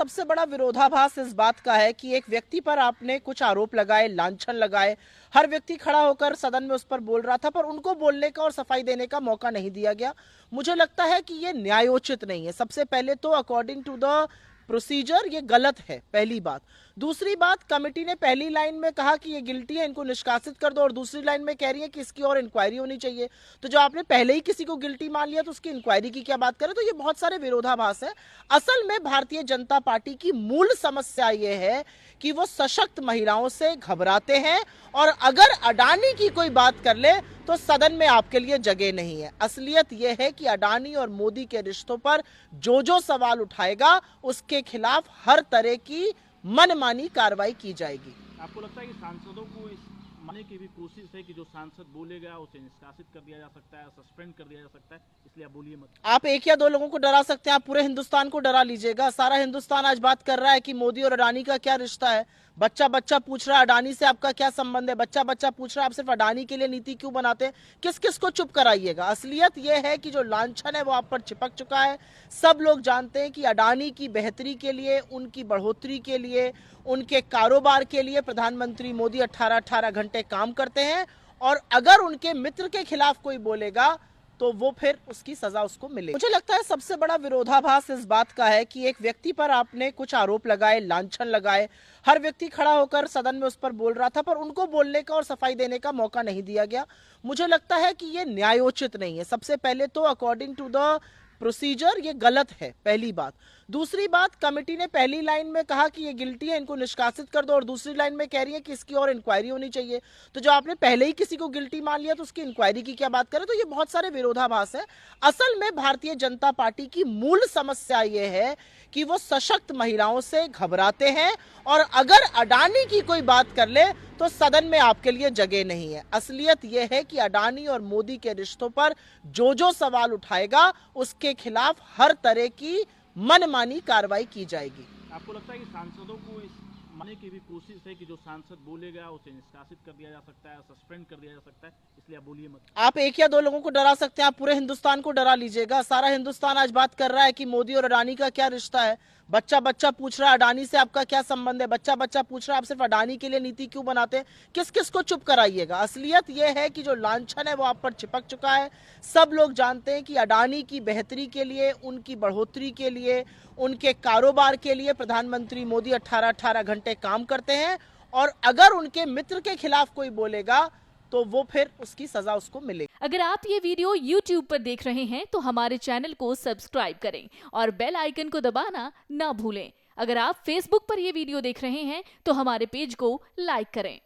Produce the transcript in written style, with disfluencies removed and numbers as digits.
सबसे बड़ा विरोधाभास इस बात का है कि एक व्यक्ति पर आपने कुछ आरोप लगाए, लांछन लगाए, हर व्यक्ति खड़ा होकर सदन में उस पर बोल रहा था, पर उनको बोलने का और सफाई देने का मौका नहीं दिया गया। मुझे लगता है कि ये न्यायोचित नहीं है। सबसे पहले तो अकॉर्डिंग टू द प्रोसीजर ये गलत है, पहली बात। दूसरी बात, कमेटी ने पहली लाइन में कहा कि ये गिल्टी है, इनको निष्कासित कर दो, और दूसरी लाइन में कह रही है कि इसकी और इंक्वायरी होनी चाहिए। तो जो आपने पहले ही किसी को गिल्टी मान लिया तो उसकी इंक्वायरी की क्या बात करें? तो ये बहुत सारे विरोधाभास है। असल में भारतीय जनता पार्टी की मूल समस्या ये है कि वो सशक्त महिलाओं से घबराते हैं, और अगर अडानी की कोई बात कर ले तो सदन में आपके लिए जगह नहीं है। असलियत यह है कि अडानी और मोदी के रिश्तों पर जो सवाल उठाएगा उसके खिलाफ हर तरह की मनमानी कार्रवाई की जाएगी। आपको लगता है कि सांसदों को इस मानने की भी कोशिश है कि जो सांसद बोलेगा उसे निष्कासित कर दिया जा सकता है, सस्पेंड कर दिया जा सकता है, इसलिए आप बोलिए मत? आप एक या दो लोगों को डरा सकते हैं, आप पूरे हिंदुस्तान को डरा लीजिएगा। सारा हिंदुस्तान आज बात कर रहा है कि मोदी और अडानी का क्या रिश्ता है। बच्चा बच्चा पूछ रहा है अडानी से आपका क्या संबंध है। बच्चा बच्चा पूछ रहा है आप सिर्फ अडानी के लिए नीति क्यों बनाते हैं। किस किस को चुप कराइएगा। असलियत यह है कि जो लांछन है वो आप पर चिपक चुका है। सब लोग जानते हैं कि अडानी की बेहतरी के लिए, उनकी बढ़ोतरी के लिए, उनके कारोबार के लिए प्रधानमंत्री मोदी 18-18 घंटे काम करते हैं, और अगर उनके मित्र के खिलाफ कोई बोलेगा तो वो फिर उसकी सजा उसको मिलेगी। मुझे लगता है सबसे बड़ा विरोधाभास इस बात का है कि एक व्यक्ति पर आपने कुछ आरोप लगाए, लांछन लगाए, हर व्यक्ति खड़ा होकर सदन में उस पर बोल रहा था, पर उनको बोलने का और सफाई देने का मौका नहीं दिया गया। मुझे लगता है कि ये न्यायोचित नहीं है। सबसे पहले तो अकॉर्डिंग टू द प्रोसीजर ये गलत है, पहली बात। दूसरी बात, कमेटी ने पहली लाइन में कहा कि ये गिल्टी है, इनको निष्कासित कर दो, और दूसरी लाइन में कह रही है कि इसकी और इंक्वायरी होनी चाहिए। तो जो आपने पहले ही किसी को गिल्टी मान लिया तो उसकी इंक्वायरी की क्या बात करें? तो ये बहुत सारे विरोधाभास है। असल में भारतीय जनता पार्टी की मूल समस्या ये है कि वो सशक्त महिलाओं से घबराते हैं, और अगर अडानी की कोई बात कर ले तो सदन में आपके लिए जगह नहीं है। असलियत यह है कि अडानी और मोदी के रिश्तों पर जो सवाल उठाएगा उसके खिलाफ हर तरह की मनमानी कार्रवाई की जाएगी। आपको लगता है कि सांसदों को इस मानने की भी कोशिश है कि जो सांसद बोलेगा उसे निष्कासित कर दिया जा सकता है, सस्पेंड कर दिया जा सकता है, इसलिए आप बोलिए मत? आप एक या दो लोगों को डरा सकते हैं, आप पूरे हिंदुस्तान को डरा लीजिएगा। सारा हिंदुस्तान आज बात कर रहा है कि मोदी और अडानी का क्या रिश्ता है। बच्चा बच्चा पूछ रहा है अडानी से आपका क्या संबंध है। बच्चा बच्चा पूछ रहा है आप सिर्फ अडानी के लिए नीति क्यों बनाते हैं। किस किस को चुप कराइएगा। असलियत यह है कि जो लांछन है वो आप पर चिपक चुका है। सब लोग जानते हैं कि अडानी की बेहतरी के लिए, उनकी बढ़ोतरी के लिए, उनके कारोबार के लिए प्रधानमंत्री मोदी 18-18 घंटे काम करते हैं, और अगर उनके मित्र के खिलाफ कोई बोलेगा तो वो फिर उसकी सजा उसको मिलेगी। अगर आप ये वीडियो YouTube पर देख रहे हैं तो हमारे चैनल को सब्सक्राइब करें और बेल आइकन को दबाना ना भूलें। अगर आप Facebook पर ये वीडियो देख रहे हैं तो हमारे पेज को लाइक करें।